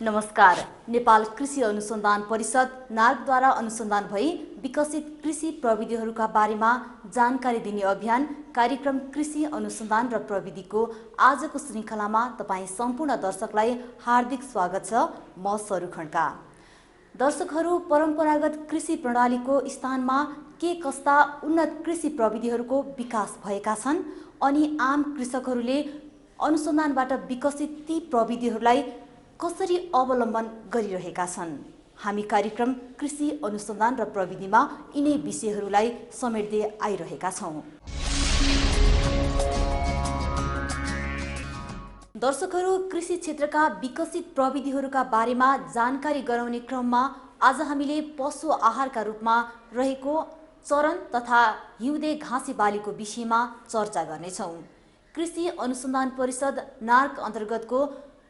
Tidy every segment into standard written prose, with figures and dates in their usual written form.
नमस्कार। नेपाल कृषि अनुसन्धान परिषद नार्कद्वारा अनुसन्धान भई विकसित कृषि प्रविधिहरूका बारेमा जानकारी दिने अभियान कार्यक्रम कृषि अनुसन्धान र प्रविधिको आजको श्रृङ्खलामा तपाईँ सम्पूर्ण दर्शकलाई हार्दिक स्वागत छ। म सरू खड्का। दर्शकहरू, परम्परागत कृषि प्रणालीको स्थानमा के कस्ता उन्नत कृषि प्रविधिहरूको विकास भएका छन् अनि आम कृषकहरूले अनुसन्धानबाट विकसित ती प्रविधिहरूलाई कसरी अवलम्बन गरिरहेका छन्। हामी कार्यक्रम कृषि अनुसन्धान र प्रविधिमा यिनै विषयहरूलाई समेट्दै आइरहेका छौँ। दर्शकहरू, कृषि क्षेत्रका विकसित प्रविधिहरूका बारेमा जानकारी गराउने क्रममा आज हामीले पशु आहारका रूपमा रहेको चरन तथा हिउँदे घाँसे बालीको विषयमा चर्चा गर्नेछौँ। कृषि अनुसन्धान परिषद नार्क अन्तर्गतको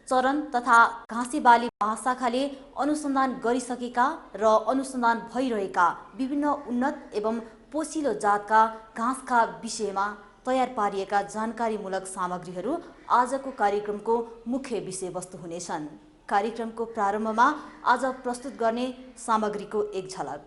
चरन तथा घाँसे बाली महाशाखाले अनुसन्धान गरिसकेका र अनुसन्धान भइरहेका विभिन्न उन्नत एवं पोसिलो जातका घाँसका विषयमा तयार पारिएका जानकारीमूलक सामग्रीहरू आजको कार्यक्रमको मुख्य विषयवस्तु हुनेछन्। कार्यक्रमको प्रारम्भमा आज प्रस्तुत गर्ने सामग्रीको एक झलक।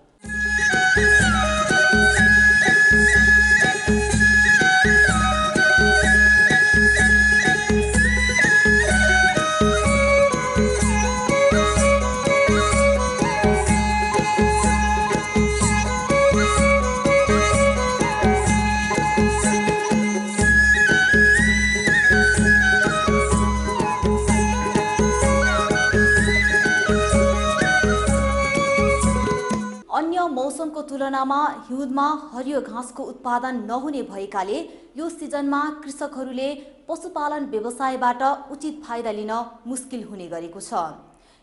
अन्य मौसमको तुलनामा हिउँदमा हरियो घाँसको उत्पादन नहुने भएकाले यो सिजनमा कृषकहरूले पशुपालन व्यवसायबाट उचित फाइदा लिन मुस्किल हुने गरेको छ।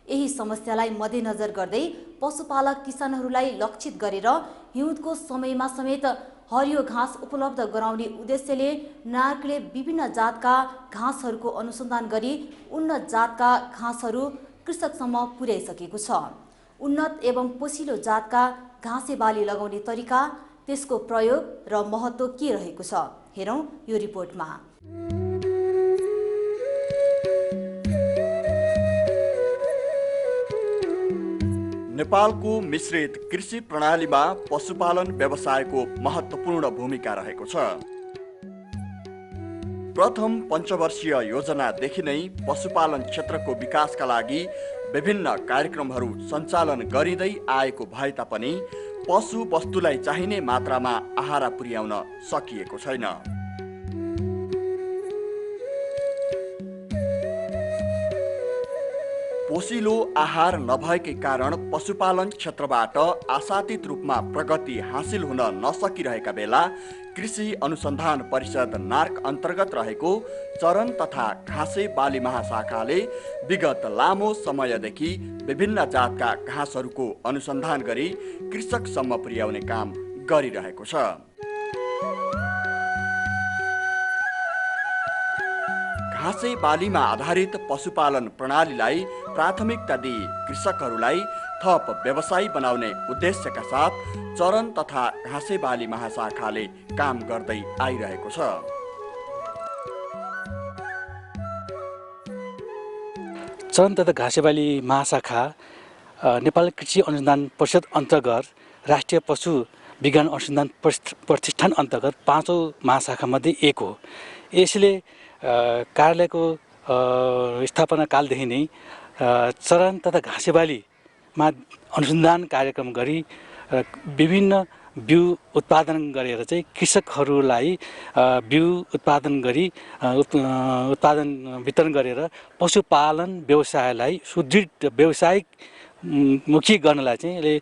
यही समस्यालाई मध्यनजर गर्दै पशुपालक किसानहरूलाई लक्षित गरेर हिउँदको समयमा समेत हरियो घाँस उपलब्ध गराउने उद्देश्यले नार्कले विभिन्न जातका घाँसहरूको अनुसन्धान गरी उन्नत जातका घाँसहरू कृषकसम्म पुर्याइसकेको छ। उन्नत एवं पोसिलो जातका घाँसे बाली लगाउने तरिका, त्यसको प्रयोग र महत्त्व के रहेको छ, हेरौँ यो रिपोर्टमा। नेपालको मिश्रित कृषि प्रणालीमा पशुपालन व्यवसायको महत्त्वपूर्ण भूमिका रहेको छ। प्रथम पञ्चवर्षीय योजनादेखि नै पशुपालन क्षेत्रको विकासका लागि विभिन्न कार्यक्रमहरू सञ्चालन गरिँदै आएको भए तापनि पशु वस्तुलाई चाहिने मात्रामा आहार पुर्याउन सकिएको छैन। पोसिलो आहार नभएकै कारण पशुपालन क्षेत्रबाट आशातीत रूपमा प्रगति हासिल हुन नसकिरहेका बेला कृषि अनुसन्धान परिषद नार्क अन्तर्गत रहेको चरन तथा घाँसे बाली महाशाखाले विगत लामो समयदेखि विभिन्न जातका घाँसहरूको अनुसन्धान गरी कृषकसम्म पुर्याउने काम गरिरहेको छ। घाँसे बालीमा आधारित पशुपालन प्रणालीलाई प्राथमिकता दिई कृषकहरूलाई थप व्यवसायी बनाउने उद्देश्यका साथ चरन तथा घाँसे बाली महाशाखाले काम गर्दै आइरहेको छ। चरन तथा घाँसे बाली महाशाखा नेपाल कृषि अनुसन्धान परिषद अन्तर्गत राष्ट्रिय पशु विज्ञान अनुसन्धान प्रतिष्ठान अन्तर्गत 5औं महाशाखामध्ये एक हो। यसले कार्यालयको स्थापना कालदेखि नै चरन तथा घाँसे बालीमा अनुसन्धान कार्यक्रम गरी विभिन्न बिउ उत्पादन गरेर चाहिँ कृषकहरूलाई बिउ उत्पादन गरी उत्पादन वितरण गरेर पशुपालन व्यवसायलाई सुदृढ व्यावसायिक मुखी गर्नलाई चाहिँ यसले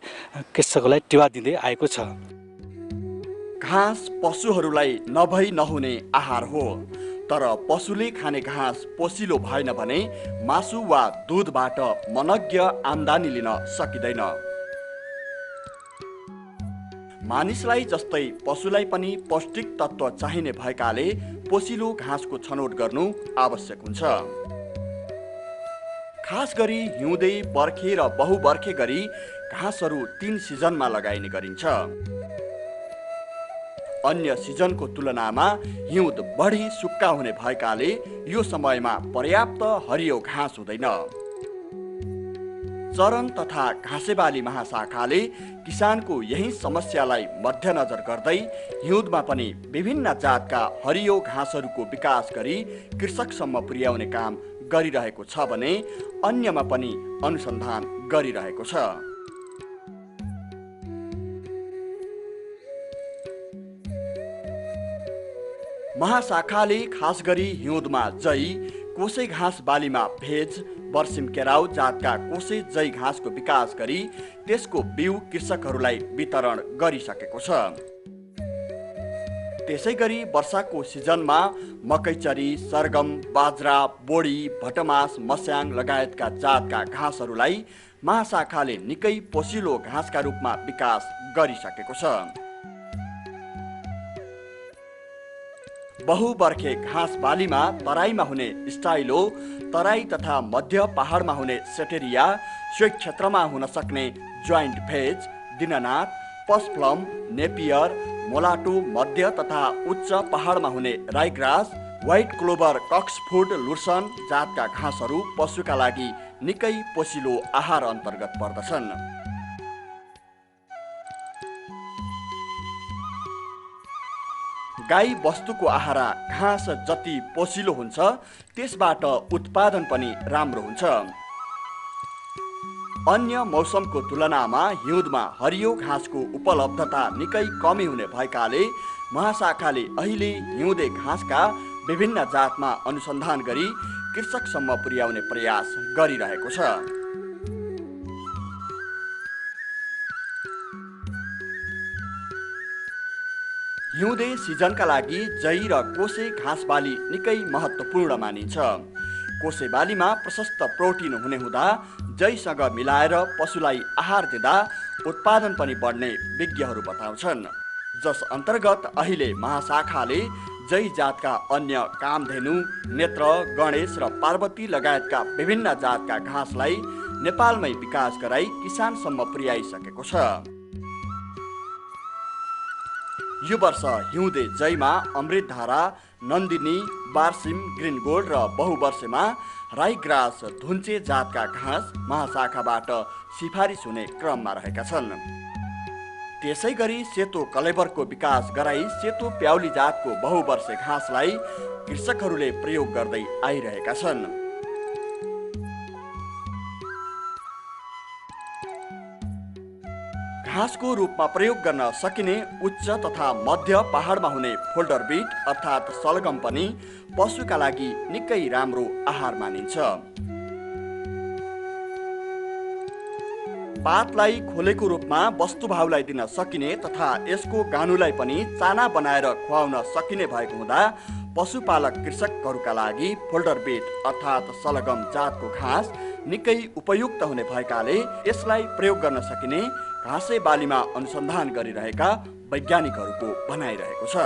कृषकहरूलाई टेवा दिँदै आएको छ। घाँस पशुहरूलाई नभई नहुने आहार हो, तर पशुले खाने घाँस पोसिलो भएन भने मासु वा दुधबाट मनग्य आम्दानी लिन सकिँदैन। मानिसलाई जस्तै पशुलाई पनि पौष्टिक तत्त्व चाहिने भएकाले पोसिलो घाँसको छनौट गर्नु आवश्यक हुन्छ। खास गरी हिउँदे, बर्खे र बहुबर्खे गरी घाँसहरू 3 सिजनमा लगाइने गरिन्छ। अन्य सिजनको तुलनामा हिउँद बढी सुक्खा हुने भएकाले यो समयमा पर्याप्त हरियो घाँस हुँदैन। चरन तथा घाँसेबाली महाशाखाले किसानको यही समस्यालाई मध्यनजर गर्दै हिउँदमा पनि विभिन्न जातका हरियो घाँसहरूको विकास गरी कृषकसम्म पुर्याउने काम गरिरहेको छ भने अन्यमा पनि अनुसन्धान गरिरहेको छ। महाशाखाले खास गरी हिउँदमा जई, कोसे घाँस बालीमा भेज, बर्सिम केराउ जातका कोसे जई घाँसको विकास गरी त्यसको बिउ कृषकहरूलाई वितरण गरिसकेको छ। त्यसै गरी वर्षाको सिजनमा मकैचरी, सरगम, बाजरा, बोडी, भटमास, मस्याङ लगायतका जातका घाँसहरूलाई महाशाखाले निकै पोसिलो घाँसका रूपमा विकास गरिसकेको छ। बहुबर्खे घाँस बालीमा तराईमा हुने स्टाइलो, तराई तथा मध्य पहाडमा हुने सेटेरिया, सोही क्षेत्रमा हुन सक्ने ज्वाइन्ट भेज, दिननाथ, पस्प्लम, नेपियर, मोलाटो, मध्य तथा उच्च पहाडमा हुने राईग्रास, व्हाइट क्लोभर, कक्सफुड, लुसन जातका घाँसहरू पशुका लागि निकै पोसिलो आहार अन्तर्गत पर्दछन्। गाई वस्तुको आहारा घाँस जति पोसिलो हुन्छ त्यसबाट उत्पादन पनि राम्रो हुन्छ। अन्य मौसमको तुलनामा हिउँदमा हरियो घाँसको उपलब्धता निकै कमी हुने भएकाले महाशाखाले अहिले हिउँदे घाँसका विभिन्न जातमा अनुसन्धान गरी कृषकसम्म पुर्याउने प्रयास गरिरहेको छ। हिउँदे सिजनका लागि जई र कोसे घाँस बाली निकै महत्त्वपूर्ण मानिन्छ। कोसे बालीमा प्रशस्त प्रोटिन हुने हुँदा जईसँग मिलाएर पशुलाई आहार दिँदा उत्पादन पनि बढ्ने विज्ञहरू बताउँछन्। जस अन्तर्गत अहिले महाशाखाले जई जातका अन्य कामधेनु, नेत्र, गणेश र पार्वती लगायतका विभिन्न जातका घाँसलाई नेपालमै विकास गराई किसानसम्म पुर्याइसकेको छ। यो वर्ष हिउँदे जईमा अमृतधारा, नन्दिनी, बार्सिम, ग्रिन गोल्ड र बहुवर्षेमा राईग्रास, धुन्चे जातका घाँस महाशाखाबाट सिफारिस हुने क्रममा रहेका छन्। त्यसै गरी सेतो कलेबरको विकास गराई सेतो प्याउली जातको बहुवर्षे घाँसलाई कृषकहरूले प्रयोग गर्दै आइरहेका छन्। घाँसको रूपमा प्रयोग गर्न सकिने उच्च तथा मध्य पहाडमा हुने फोल्डर बीट अर्थात् सलगम पनि पशुका लागि निकै राम्रो आहार मानिन्छ। पातलाई खोलेको रूपमा वस्तुभावलाई दिन सकिने तथा यसको गानुलाई पनि चाना बनाएर खुवाउन सकिने भएको हुँदा पशुपालक कृषकहरूका लागि फोल्डर बीट अर्थात् सलगम जातको घाँस निकै उपयुक्त हुने भएकाले यसलाई प्रयोग गर्न सकिने घाँसे बालीमा अनुसन्धान गरिरहेका वैज्ञानिकहरूको भनाइरहेको छ।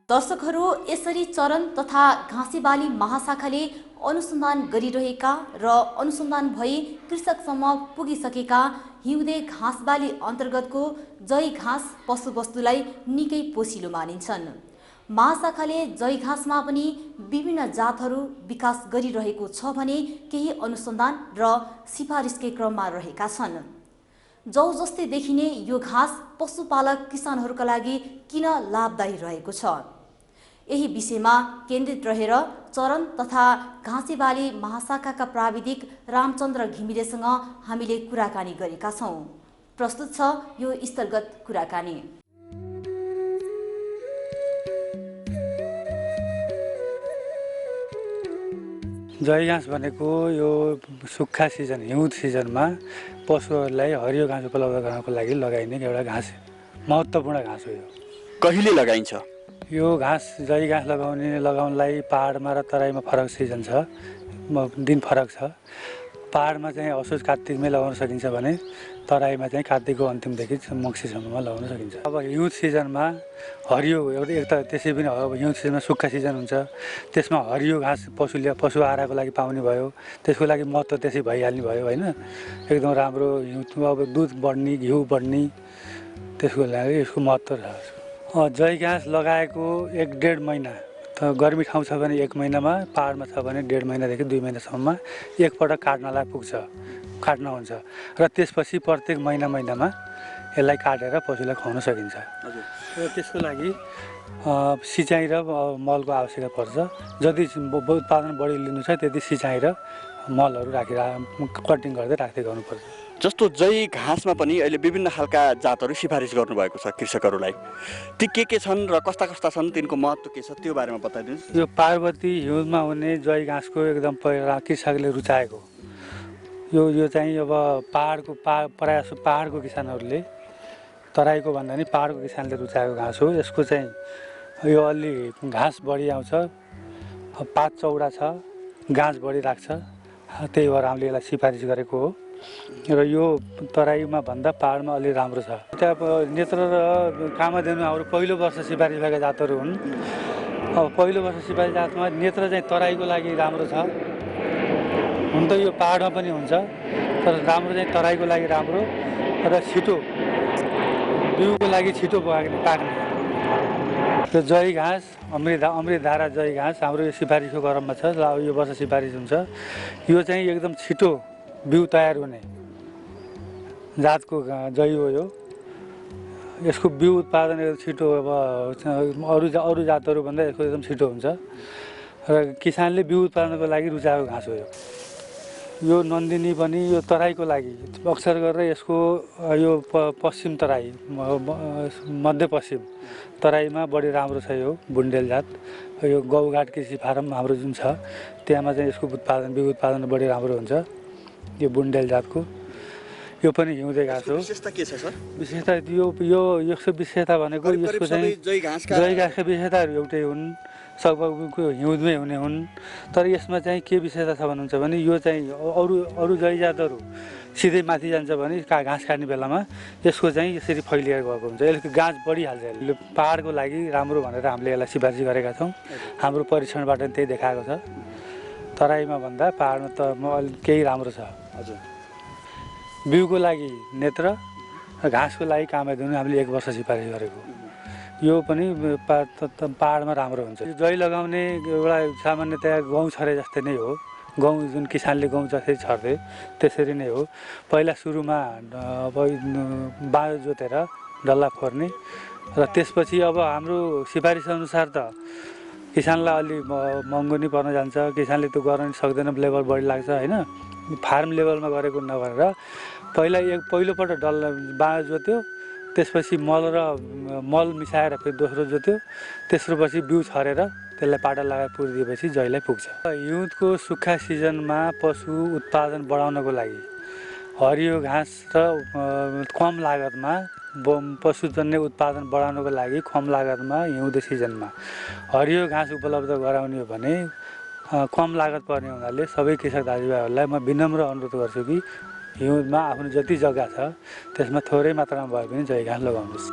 दर्शकहरू, यसरी चरन तथा घाँसे बाली महाशाखाले अनुसन्धान गरिरहेका र अनुसन्धान भई कृषकसम्म पुगिसकेका हिउँदे घाँस बाली अन्तर्गतको जई घाँस पशुवस्तुलाई निकै पोसिलो मानिन्छन्। महाशाखाले जई घाँसमा पनि विभिन्न जातहरू विकास गरिरहेको छ भने केही अनुसन्धान र सिफारिसकै क्रममा रहेका छन्। जौ जस्तै देखिने यो घाँस पशुपालक किसानहरूका लागि किन लाभदायी रहेको छ, यही विषयमा केन्द्रित रहेर चरन तथा घाँसे बाली महाशाखाका प्राविधिक रामचन्द्र घिमिरेसँग हामीले कुराकानी गरेका छौँ। प्रस्तुत छ यो स्थलगत कुराकानी। जई घाँस भनेको यो सुक्खा सिजन हिउँद सिजनमा पशुहरूलाई हरियो घाँस उपलब्ध गराउनको लागि लगाइने एउटा घाँस महत्त्वपूर्ण घाँस हो। यो कहिले लगाइन्छ? यो घाँस जई घाँस लगाउनलाई पहाडमा र तराईमा फरक सिजन छ, दिन फरक छ। पहाडमा चाहिँ असोज कार्तिकमै लगाउन सकिन्छ भने तराईमा चाहिँ कार्तिकको अन्तिमदेखि मक्सीसम्ममा लगाउन सकिन्छ। अब हिउँद सिजनमा हरियो एउटा एक त त्यसै पनि अब हिउँद सिजनमा सुक्खा सिजन हुन्छ, त्यसमा हरियो घाँस पशु आहाराको लागि पाउने भयो, त्यसको लागि महत्त्व त्यसै भइहाल्ने भयो होइन। एकदम राम्रो हिउँदमा अब दुध बढ्ने, घिउ बढ्ने त्यसको लागि यसको महत्त्व छ। जय घाँस लगाएको 1-1.5 महिना त गर्मी ठाउँ छ भने 1 महिनामा, पाहाडमा छ भने 1.5 महिनादेखि 2 महिनासम्ममा एकपटक काट्नलाई पुग्छ, काट्न हुन्छ र त्यसपछि प्रत्येक महिनामा यसलाई काटेर पशुलाई खुवाउन सकिन्छ। र त्यसको लागि सिँचाइ र मलको आवश्यकता पर्छ। जति उत्पादन बढी लिनु छ त्यति सिँचाइ र मलहरू कटिङ गर्दै राख्दै गर्नुपर्छ। जस्तो जय घाँसमा पनि अहिले विभिन्न खालका जातहरू सिफारिस गर्नुभएको छ कृषकहरूलाई, ती के छन् र कस्ता छन्, तिनको महत्त्व के छ त्यो बारेमा बताइदिनुहोस्। यो पार्वती हिउँदमा हुने जय घाँसको एकदम कृषकले रुचाएको यो चाहिँ अब प्रायः पाहाडको किसानहरूले, तराईको भन्दा नि पाहाडको किसानले रुचाएको घाँस हो। यसको चाहिँ यो अलि घाँस बढी आउँछ, पात चौडा छ, गाँस बढी राख्छ, त्यही भएर हामीले यसलाई सिफारिस गरेको हो। र यो तराईमा भन्दा पाहाडमा अलि राम्रो छ। त्यहाँ नेत्र र कामधेनु हाम्रो पहिलो वर्ष सिफारिस भएका जातहरू हुन्। अब पहिलो वर्ष सिफारिस जातमा नेत्र चाहिँ तराईको लागि राम्रो छ। हुन त यो पाहाडमा पनि हुन्छ, तर राम्रो चाहिँ तराईको लागि राम्रो र छिटो बिउको लागि छिटो पाक्ने। त्यो जय घाँस अमृतधारा जय घाँस हाम्रो यो सिफारिसको क्रममा छ। यो वर्ष सिफारिस हुन्छ। यो चाहिँ एकदम छिटो बिउ तयार हुने जातको जय हो। यसको बिउ उत्पादन एकदम छिटो, अब अरू जातहरू भन्दा यसको एकदम छिटो हुन्छ र किसानले बिउ उत्पादनको लागि रुचाएको घाँस हो। यो नन्दिनी पनि यो तराईको लागि अक्सर गरेर यसको यो पश्चिम तराई, मध्यपश्चिम तराईमा बढी राम्रो छ। यो बुन्डेल जात, यो गौघाट कृषि फारम हाम्रो जुन छ त्यहाँमा चाहिँ यसको बिउ उत्पादन बढी राम्रो हुन्छ। यो बुन्डेल जातको यो पनि हिउँदे घाँस हो। विशेषता के छ सर? विशेषता यसको विशेषता भनेको यसको चाहिँ जय घाँसका विशेषताहरू एउटै हुन्, सबको हिउँदमै हुने हुन्। तर यसमा चाहिँ के विशेषता छ भन्नुहुन्छ भने यो चाहिँ अरू जय जातहरू सिधै माथि जान्छ भने घाँस काट्ने बेलामा यसको चाहिँ यसरी फैलिएर गएको हुन्छ। यसको गाँस बढिहाल्छ। यसले पाहाडको लागि राम्रो भनेर हामीले यसलाई सिफारिस गरेका छौँ। हाम्रो परीक्षणबाट त्यही देखाएको छ। तराईमा भन्दा पाहाडमा त केही राम्रो छ। हजुर। बिउको लागि नेत्र र घाँसको लागि कामधेनु हामीले 1 वर्ष सिफारिस गरेको। यो पनि पाहाडमा राम्रो हुन्छ। जय लगाउने एउटा सामान्यतया गहुँ छरे जस्तै नै हो। गहुँ जुन किसानले गहुँ जसरी छर्थे त्यसरी नै हो। पहिला सुरुमा बाँझो जोतेर डल्ला फोर्ने र त्यसपछि अब हाम्रो सिफारिस अनुसार त किसानलाई अलि महँगो नि पर्न जान्छ, किसानले त्यो गर्न सक्दैन, लेबर बढी लाग्छ होइन। फार्म लेभलमा गरेको नगरेर पहिलोपल्ट डल्ला बाँझो जोत्यो, त्यसपछि मल मिसाएर फेरि दोस्रो जोत्यो, तेस्रो पछि बिउ छरेर त्यसलाई पाटा लगाएर पुरिदिएपछि जयलाई पुग्छ। हिउँदको सुक्खा सिजनमा पशु उत्पादन बढाउनको लागि हरियो घाँस र कम लागतमा पशुजन्य उत्पादन बढाउनको लागि कम लागतमा हिउँदे सिजनमा हरियो घाँस उपलब्ध गराउने हो भने कम लागत पर्ने हुनाले सबै कृषक दाजुभाइहरूलाई म विनम्र अनुरोध गर्छु कि हिउँदमा आफ्नो जति जग्गा छ त्यसमा थोरै मात्रामा भए पनि जय घाँस लगाउनुहोस्।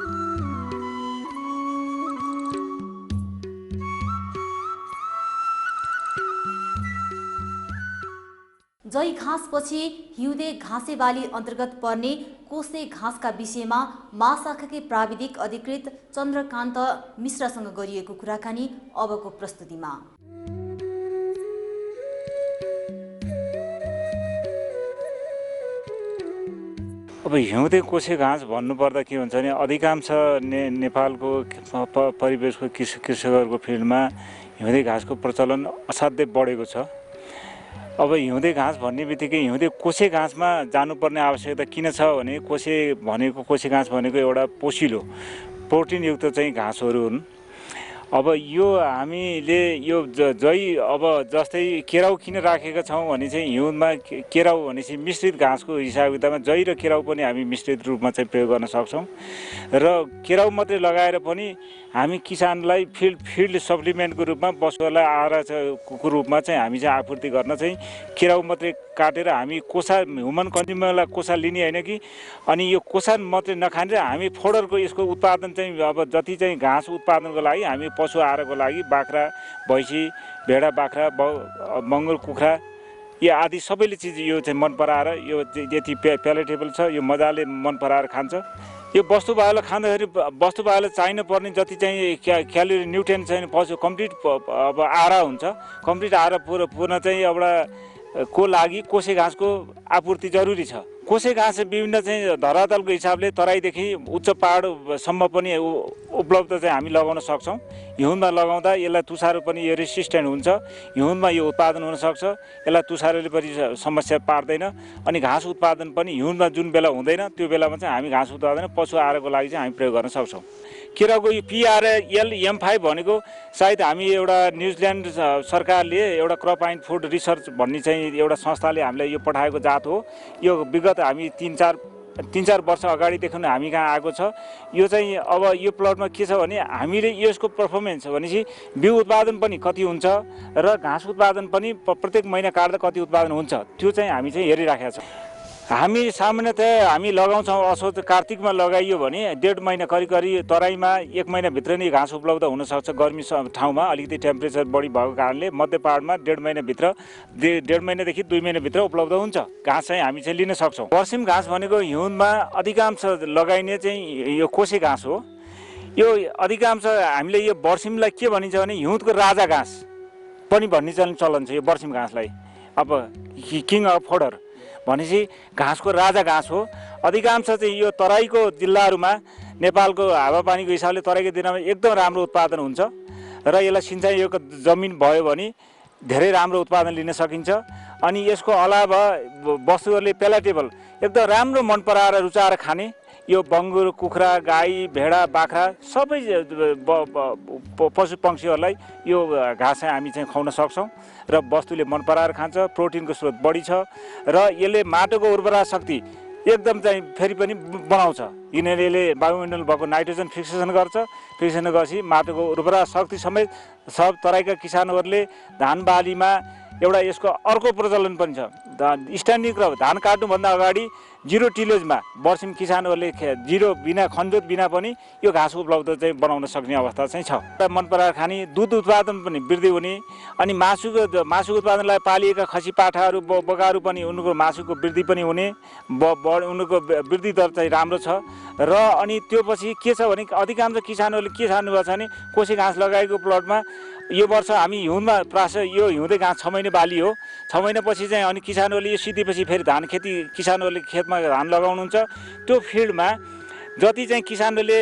जय घाँसपछि हिउँदे घाँसे बाली अन्तर्गत पर्ने कोसे घाँसका विषयमा महाशाखाकै प्राविधिक अधिकृत चन्द्रकान्त मिश्रसँग गरिएको कुराकानी अबको प्रस्तुतिमा। अब हिउँदे कोसे घाँस भन्नुपर्दा के हुन्छ भने अधिकांश नेपालको परिवेशको कृषकहरूको फिल्डमा हिउँदे घाँसको प्रचलन असाध्यै बढेको छ। अब हिउँदे घाँस भन्ने बित्तिकै हिउँदे कोसे घाँसमा जानुपर्ने आवश्यकता किन छ भने कोसे घाँस भनेको एउटा पोसिलो प्रोटिनयुक्त चाहिँ घाँसहरू हुन्। अब यो हामीले यो जय अब जस्तै केराउ किन राखेका छौँ भने चाहिँ हिउँदमा केराउ भनेपछि मिश्रित घाँसको हिसाब किताबमा जय र केराउ पनि हामी मिश्रित रूपमा चाहिँ प्रयोग गर्न सक्छौँ र केराउ मात्रै लगाएर पनि हामी किसानलाई फिल्ड सप्लिमेन्टको रूपमा पशुहरूलाई आहारको रूपमा चाहिँ हामी चाहिँ आपूर्ति गर्न चाहिँ केराउ मात्रै काटेर हामी कोसा ह्युमन कन्ज्युमरलाई कोसा लिने होइन कि अनि यो कोसा मात्रै नखानेर हामी फोडरको यसको उत्पादन चाहिँ अब जति चाहिँ घाँस उत्पादनको लागि हामी पशु आहारको लागि बाख्रा भैँसी भेडा बाख्रा मङ्गल कुखुरा यो आदि सबैले चिज यो चाहिँ मन पराएर यो यति प्यालेटेबल छ, यो मजाले मन पराएर खान्छ। यो वस्तु बाहेक खाँदाखेरि वस्तु बाहेक चाहिनु पर्ने जति चाहिँ क्यालोरी न्युट्रिएन्ट चाहिँ पशु कम्प्लिट अब आहारा हुन्छ। कम्प्लिट आहारा पूर्ण चाहिँ एउटा को लागि कोसे घाँसको आपूर्ति जरुरी छ। कोसे घाँस विभिन्न चाहिँ धरातलको हिसाबले तराईदेखि उच्च पहाडसम्म पनि उपलब्ध चाहिँ हामी लगाउन सक्छौँ। हिउँदमा लगाउँदा यसलाई तुसारो पनि यो रेसिस्टेन्ट हुन्छ, हिउँदमा यो उत्पादन हुनसक्छ, यसलाई तुसारोले पनि समस्या पार्दैन। अनि घाँस उत्पादन पनि हिउँदमा जुन बेला हुँदैन त्यो बेलामा चाहिँ हामी घाँस उत्पादन पशु आहारको लागि चाहिँ हामी प्रयोग गर्न सक्छौँ। केराको यो PRL M5 भनेको सायद हामी एउटा न्युजिल्यान्ड सरकारले एउटा क्रप एन्ड फुड रिसर्च भन्ने चाहिँ एउटा संस्थाले हामीलाई यो पठाएको जात हो। यो विगत हामी 3-4 वर्ष अगाडिदेखि हामी कहाँ आएको छ। यो चाहिँ अब यो प्लटमा के छ भने हामीले यसको पर्फर्मेन्स भनेपछि बिउ उत्पादन पनि कति हुन्छ र घाँस उत्पादन पनि प्रत्येक महिना काट्दा कति उत्पादन हुन्छ त्यो चाहिँ हामी चाहिँ हेरिराखेका छौँ। हामी सामान्यतया हामी लगाउँछौँ असोज कार्तिकमा लगाइयो भने 1.5 महिना करिब तराईमा 1 महिनाभित्र नै घाँस उपलब्ध हुनसक्छ। गर्मी ठाउँमा अलिकति टेम्परेचर बढी भएको कारणले मध्य पहाडमा 1.5 महिनाभित्र 1.5 महिनादेखि 2 महिनाभित्र उपलब्ध हुन्छ। घाँस चाहिँ हामी चाहिँ लिन सक्छौँ। वर्षिम घाँस भनेको हिउँदमा अधिकांश लगाइने चाहिँ यो कोसे घाँस हो। यो अधिकांश हामीले यो वर्षिमलाई के भनिन्छ भने हिउँदको राजा घाँस पनि भन्ने चलन छ। यो वर्षिम घाँसलाई अब किङ अफ फोडर भनेपछि घाँसको राजा घाँस हो। अधिकांश चाहिँ यो तराईको जिल्लाहरूमा नेपालको हावापानीको हिसाबले तराईको दिनमा एकदम राम्रो उत्पादन हुन्छ र यसलाई सिँचाइयोग्य जमिन भयो भने धेरै राम्रो उत्पादन लिन सकिन्छ। अनि यसको अलावा वस्तुहरूले प्यालेटेबल एकदम राम्रो मन पराएर रुचाएर खाने यो बङ्गुर, कुखुरा, गाई, भेडा, बाख्रा सबै पशु पक्षीहरूलाई यो घाँस चाहिँ हामी चाहिँ खुवाउन सक्छौँ र वस्तुले मन पराएर खान्छ। प्रोटिनको स्रोत बढी छ र यसले माटोको उर्वरा शक्ति एकदम चाहिँ फेरि पनि बनाउँछ। यिनीहरूले वायुमण्डल भएको नाइट्रोजन फिक्सेसन गर्छ। फिक्सेसन गरेपछि माटोको उर्वरा शक्ति समेत सब तराईका किसानहरूले धान बालीमा एउटा यसको अर्को प्रचलन पनि छ। स्ट्यान्डिङ क्रप धान काट्नुभन्दा अगाडि 0 टिलेजमा वर्षिम किसानहरूले 0 बिना खनजोत बिना पनि यो घाँस उपलब्ध चाहिँ बनाउन सक्ने अवस्था चाहिँ छ। मन पराएर खाने दुध उत्पादन पनि वृद्धि हुने अनि मासु उत्पादनलाई पालिएका खसी पाठाहरू बगाहरू पनि उनको मासुको वृद्धि पनि हुने उनको वृद्धि दर चाहिँ राम्रो छ। र अनि त्यो पछि के छ भने अधिकांश किसानहरूले के छान्नुभएको छ भने कोसे घाँस लगाएको प्लटमा यो वर्ष हामी हिउँदमा प्रायः यो हिउँदे घाँस 6 महिना बाली हो। 6 महिनापछि चाहिँ अनि किसानहरूले यो सिधेपछि फेरि धान खेती किसानहरूले खेतमा धान लगाउनुहुन्छ। त्यो फिल्डमा जति चाहिँ किसानहरूले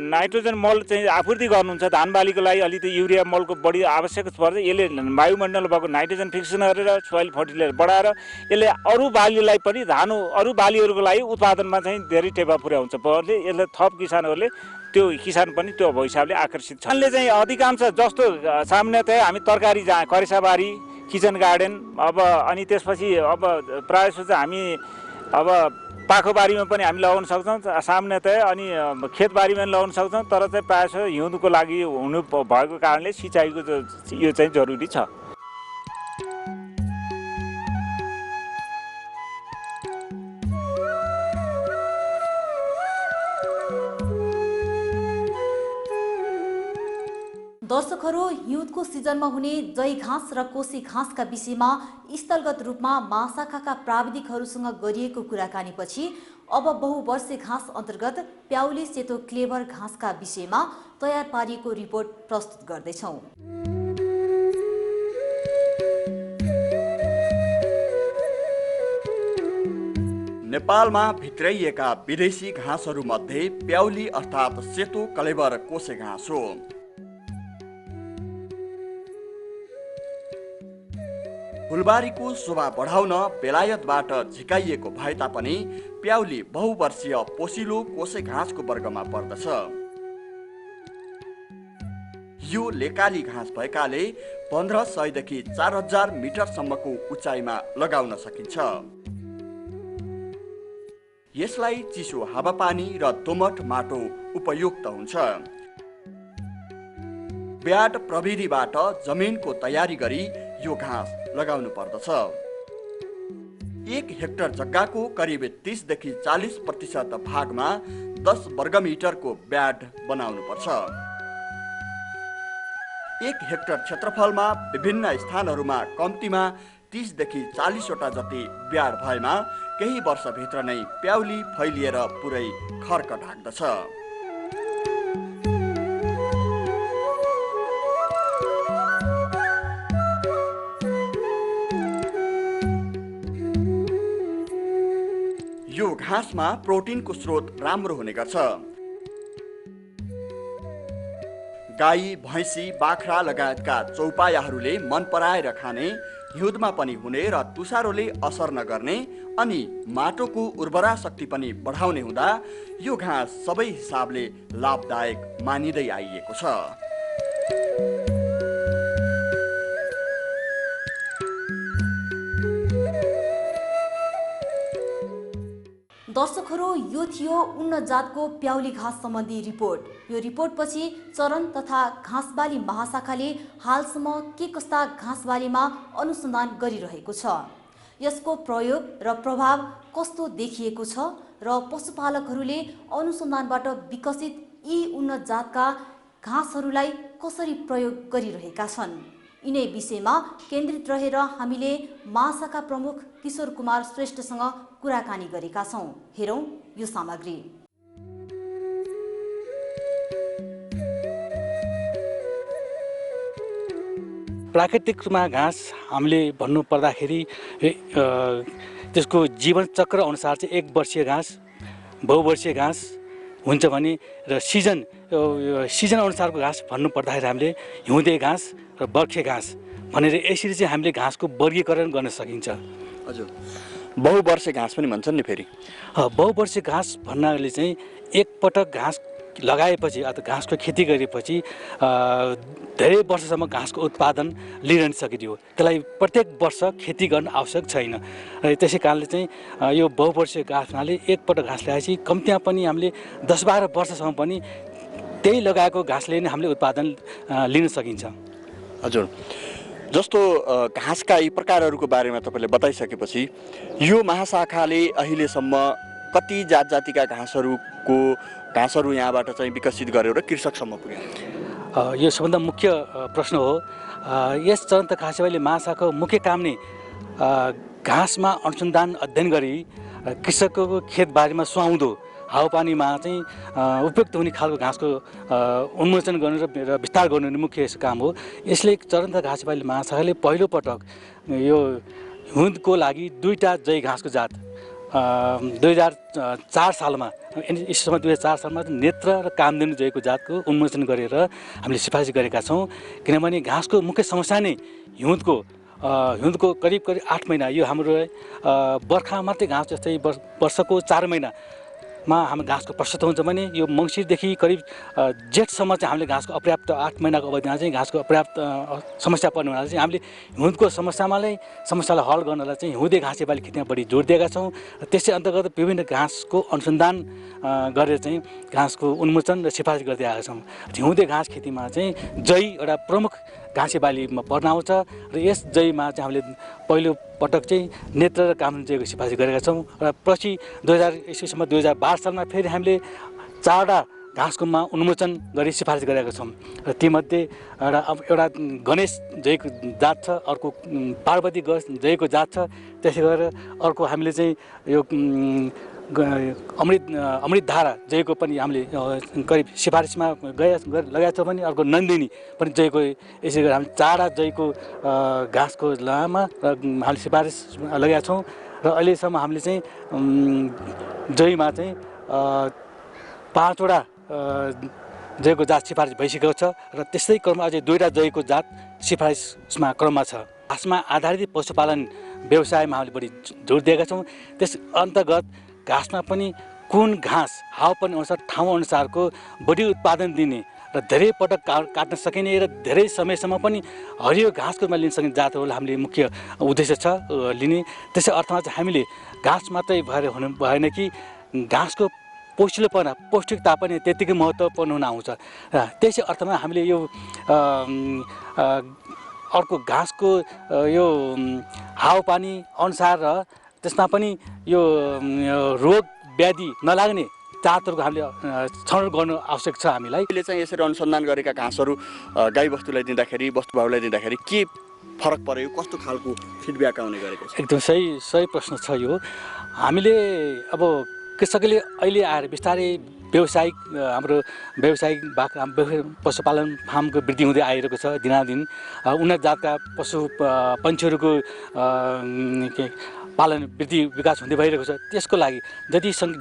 नाइट्रोजन मल चाहिँ आपूर्ति गर्नुहुन्छ धान बालीको लागि अलिकति युरिया मलको बढी आवश्यक पर्छ। यसले वायुमण्डल भएको नाइट्रोजन फिक्सन गरेर सोइल फर्टिलाइजर बढाएर यसले अरू बालीलाई पनि अरू बालीहरूको लागि उत्पादनमा चाहिँ धेरै टेवा पुर्याउँछ। यसले थप किसानहरूले त्यो किसान पनि त्यो हिसाबले आकर्षित छ। यसले चाहिँ अधिकांश जस्तो सामान्यतया हामी तरकारी करेसाबारी, किचन गार्डन अब अनि त्यसपछि अब प्रायः जस्तो हामी अब पाखोबारीमा पनि हामी लगाउन सक्छौँ सामान्यतया अनि खेतबारीमा पनि लगाउन सक्छौँ। तर चाहिँ प्रायः हिउँदको लागि हुनु भएको कारणले सिँचाइको यो चाहिँ जरुरी छ। दर्शकहरू, हिउँदको सिजनमा हुने जय घाँस र कोसे घाँसका विषयमा स्थलगत रूपमा महाशाखाका प्राविधिकहरूसँग गरिएको कुराकानीपछि अब बहुवर्षे घाँस अन्तर्गत प्याउली सेतो क्लेभर घाँसका विषयमा तयार पारिएको रिपोर्ट प्रस्तुत गर्दैछौँ। नेपालमा भित्राइएका विदेशी घाँसहरूमध्ये प्याउली अर्थात् सेतो क्लेभर कोसे घाँस हो। फुलबारीको शोभा बढाउन बेलायतबाट झिकाइएको भए तापनि प्याउली बहुवर्षीय पोसिलो कोसे घाँसको वर्गमा पर्दछ। यो लेकाली घाँस भएकाले 1500 देखि 4000 मिटरसम्मको उचाइमा लगाउन सकिन्छ। यसलाई चिसो हावापानी र दोमट माटो उपयुक्त हुन्छ। ब्याड प्रविधिबाट जमिनको तयारी गरी यो घाँस लगाउनु पर्दछ। 1 हेक्टर जग्गाको करिब 30 देखि 40% भागमा 10 वर्गमिटरको ब्याड बनाउनु पर्छ। 1 हेक्टर क्षेत्रफलमा विभिन्न स्थानहरूमा कम्तीमा 30 देखि 40 वटा जति ब्याड भएमा केही वर्षभित्र नै प्याउली फैलिएर पुरै खर्क ढाक्दछ। यो घाँसमा प्रोटिनको स्रोत राम्रो हुने गर्छ। गाई, भैँसी, बाख्रा लगायतका चौपायाहरूले मन पराएर खाने, हिउँदमा पनि हुने र तुषारोले असर नगर्ने अनि माटोको उर्वरा शक्ति पनि बढाउने हुँदा यो घाँस सबै हिसाबले लाभदायक मानिँदै आइएको छ। दर्शकहरू, यो थियो उन्नत जातको प्याउली घाँस सम्बन्धी रिपोर्ट। यो रिपोर्टपछि चरण तथा घाँसबाली महाशाखाले हालसम्म के कस्ता घाँसबालीमा अनुसन्धान गरिरहेको छ, यसको प्रयोग र प्रभाव कस्तो देखिएको छ र पशुपालकहरूले अनुसन्धानबाट विकसित यी उन्नत जातका घाँसहरूलाई कसरी प्रयोग गरिरहेका छन्, यिनै विषयमा केन्द्रित रहेर हामीले महाशाखा प्रमुख किशोर कुमार श्रेष्ठसँग कुराकानी गरेका छौँ। हेरौँ यो सामग्री। प्राकृतिक रूपमा घाँस हामीले भन्नु पर्दाखेरि त्यसको जीवन चक्र अनुसार चाहिँ 1 वर्षीय घाँस, बहुवर्षीय घाँस हुन्छ भने र सिजन अनुसारको घाँस भन्नु पर्दाखेरि हामीले हिउँदे घाँस र बर्खे घाँस भनेर यसरी चाहिँ हामीले घाँसको वर्गीकरण गर्न सकिन्छ। हजुर, बहुवर्षे घाँस पनि भन्छन् नि फेरि। बहुवर्षे घाँस भन्नाले चाहिँ एकपटक घाँस लगाएपछि अथवा घाँसको खेती गरेपछि धेरै वर्षसम्म घाँसको उत्पादन लिइरहन सकिने हो। त्यसलाई प्रत्येक वर्ष खेती गर्न आवश्यक छैन र त्यसै कारणले चाहिँ यो बहुवर्षीय घाँस हुनाले एकपटक घाँस लगाएपछि कम्तीमा पनि हामीले 10-12 वर्षसम्म पनि त्यही लगाएको घाँसले नै हामीले उत्पादन लिन सकिन्छ। हजुर, जस्तो घाँसका यी प्रकारहरूको बारेमा तपाईँले बताइसकेपछि यो महाशाखाले अहिलेसम्म कति जात जातिका घाँसहरू यहाँबाट चाहिँ विकसित गर्यो र कृषकसम्म पुर्यायो? यो सबभन्दा मुख्य प्रश्न हो। यस चरण घाँसेबाली महाशाखाको मुख्य काम नै घाँसमा अनुसन्धान अध्ययन गरी कृषकको खेतबारीमा सुहाउँदो हावापानीमा चाहिँ उपयुक्त हुने खालको घाँसको उन्मोचन गर्नु र विस्तार गर्नु मुख्य यसको काम हो। यसले चरण घाँसेबाली महाशाखाले पहिलोपटक यो हिउँदको लागि 2टा जय घाँसको जात 2004 सालमा यसमा 2004 सालमा नेत्र र कामधेनु जयको जातको उन्मोचन गरेर हामीले सिफारिस गरेका छौँ। किनभने घाँसको मुख्य समस्या नै हिउँदको करिब 8 महिना, यो हाम्रो बर्खा मात्रै घाँस जस्तै वर्षको 4 महिनामा हाम्रो घाँसको प्रशस्त हुन्छ भने यो मङ्सिरदेखि करिब जेठसम्म चाहिँ हामीले घाँसको अपर्याप्त 8 महिनाको अवधिमा चाहिँ घाँसको अपर्याप्त समस्या पर्ने हुनाले चाहिँ हामीले हिउँदको समस्यालाई हल गर्नलाई चाहिँ हिउँदे घाँसेबाली खेतीमा बढी जोड दिएका छौँ। र त्यसै अन्तर्गत विभिन्न घाँसको अनुसन्धान गरेर चाहिँ घाँसको उन्मोचन र सिफारिस गर्दै आएका छौँ। हिउँदे घाँस खेतीमा चाहिँ जय एउटा प्रमुख घाँसेबालीमा पर्न आउँछ र यस जयमा चाहिँ हामीले पहिलो पटक चाहिँ नेत्र र कामधेनु जयको सिफारिस गरेका छौँ र पछि 2012 सालमा फेरि हामीले 4वटा घाँसकोमा उन्मोचन गरी सिफारिस गरेका छौँ। र तीमध्ये एउटा गणेश जयको जात छ, अर्को पार्वती जयको जात छ, त्यसै गरेर अर्को हामीले चाहिँ यो अमृतधारा जयको पनि हामीले करिब सिफारिसमा लगाएका छौँ भने अर्को नन्दिनी पनि जयको, यसै गरी हामी 4वटा जयको घाँसको लामा हामीले सिफारिस लगाएका छौँ। र अहिलेसम्म हामीले चाहिँ जयमा चाहिँ 5वटा जयको जात सिफारिस भइसकेको छ र त्यस्तै क्रममा अझै 2वटा जयको जात सिफारिसमा क्रममा छ। घाँसमा आधारित पशुपालन व्यवसायमा हामीले बढी जोड दिएका छौँ। त्यस अन्तर्गत घाँसमा पनि कुन घाँस हावापानी अनुसार ठाउँ अनुसारको बढी उत्पादन दिने र धेरै पटक काट्न सकिने र धेरै समयसम्म पनि हरियो घाँसको रूपमा लिन सकिने जातहरूलाई हामीले मुख्य उद्देश्य छ लिने। त्यसै अर्थमा चाहिँ हामीले घाँस मात्रै भएर हुनु भएन कि घाँसको पौष्टिकता पनि त्यत्तिकै महत्त्वपूर्ण हुन आउँछ। र त्यसै अर्थमा हामीले यो अर्को घाँसको यो हावापानी अनुसार र त्यसमा पनि यो रोग व्याधि नलाग्ने जातहरूको हामीले छनौट गर्नु आवश्यक छ। हामीले अहिले चाहिँ यसरी अनुसन्धान गरेका घाँसहरू गाईबस्तुलाई दिँदाखेरि, वस्तुभाउलाई दिँदाखेरि के फरक पर्यो कस्तो खालको फिडब्याक आउने गरेको छ? एकदम सही प्रश्न छ यो। हामीले अब कृषकले अहिले आएर बिस्तारै व्यावसायिक हाम्रो व्यावसायिक पशुपालन फार्मको वृद्धि हुँदै आइरहेको छ दिनादिन। उन्नत जातका पन्छीहरूको पालन वृद्धि विकास हुँदै भइरहेको छ। त्यसको लागि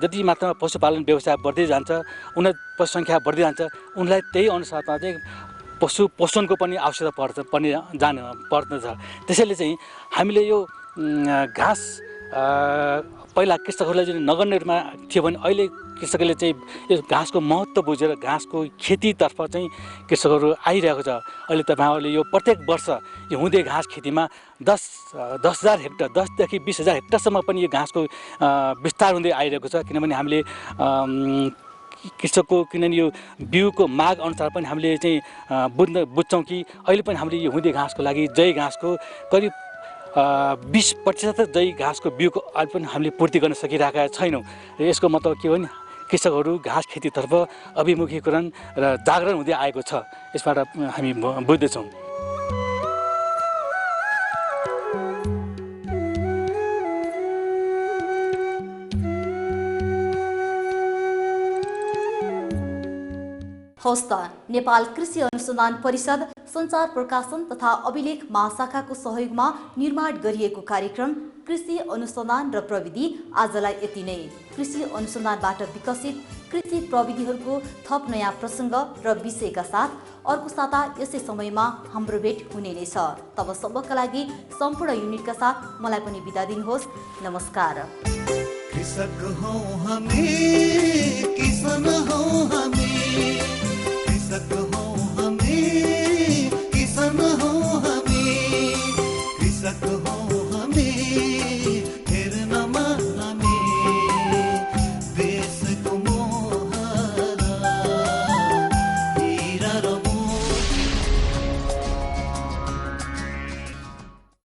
जति मात्रामा पशुपालन व्यवसाय बढ्दै जान्छ, उन्नत पशु सङ्ख्या बढ्दै जान्छ, उनलाई त्यही अनुसारमा चाहिँ पशु पोषणको पनि आवश्यकता पर्दछ। त्यसैले चाहिँ हामीले यो घाँस पहिला कृषकहरूलाई चाहिँ नगर्ने रूपमा थियो भने अहिले कृषकले चाहिँ यो घाँसको महत्त्व बुझेर घाँसको खेतीतर्फ चाहिँ कृषकहरू आइरहेको छ। अहिले तपाईँहरूले यो प्रत्येक वर्ष यो हुँदै घाँस खेतीमा 10,000 हेक्टर 10,000 देखि 20,000 हेक्टरसम्म पनि यो घाँसको विस्तार हुँदै आइरहेको छ। किनभने हामीले कृषकको किनभने यो बिउको माग अनुसार पनि हामीले चाहिँ बुझ्छौँ कि अहिले पनि हामीले यो हुँदै घाँसको लागि जय घाँसको करिब 20% जय घाँसको बिउको अहिले पनि हामीले पूर्ति गर्न सकिरहेका छैनौँ। र यसको मतलब के हो भने कृषकहरू घाँस खेतीतर्फ अभिमुखीकरण र जागरण हुँदै आएको छ। यसबाट हामी बुझ्दैछौँ। हौस् त नेपाल कृषि अनुसन्धान परिषद, सञ्चार प्रकाशन तथा अभिलेख महाशाखाको सहयोगमा निर्माण गरिएको कार्यक्रम कृषि अनुसन्धान र प्रविधि आजलाई यति नै। कृषि अनुसन्धानबाट विकसित कृषि प्रविधिहरूको थप नयाँ प्रसङ्ग र विषयका साथ अर्को साता यसै समयमा हाम्रो भेट हुने नै छ। तबसम्मका लागि सम्पूर्ण युनिटका साथ मलाई पनि बिदा दिनुहोस्। नमस्कार। कृषक हौं हामी, किसान हौं हामी।